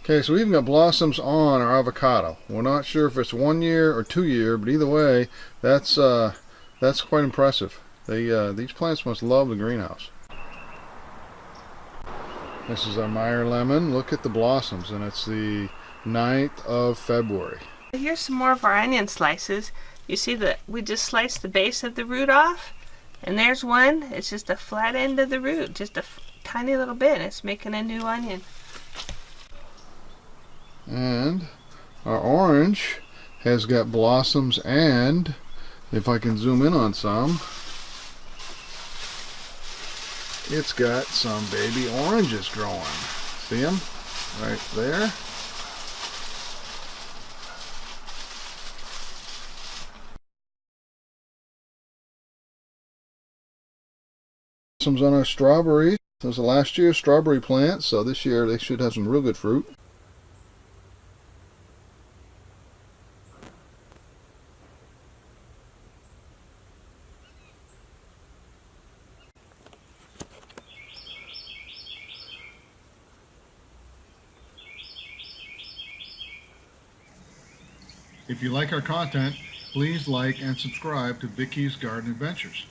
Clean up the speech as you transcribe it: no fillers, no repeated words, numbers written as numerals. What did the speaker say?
Okay, so we even got blossoms on our avocado. We're not sure if it's 1 year or 2 year, but either way, that's quite impressive. These plants must love the greenhouse. This is our Meyer lemon. Look at the blossoms, and it's the 9th of February. Here's some more of our onion slices. You see that we just sliced the base of the root off, and there's one. It's just a flat end of the root, just a tiny little bit, and it's making a new onion. And our orange has got blossoms, and if I can zoom in on some, it's got some baby oranges growing. See them? Right there. Blossoms on our strawberries. This was last year's strawberry plant, so this year they should have some real good fruit. If you like our content, please like and subscribe to Vicky's Garden Adventures.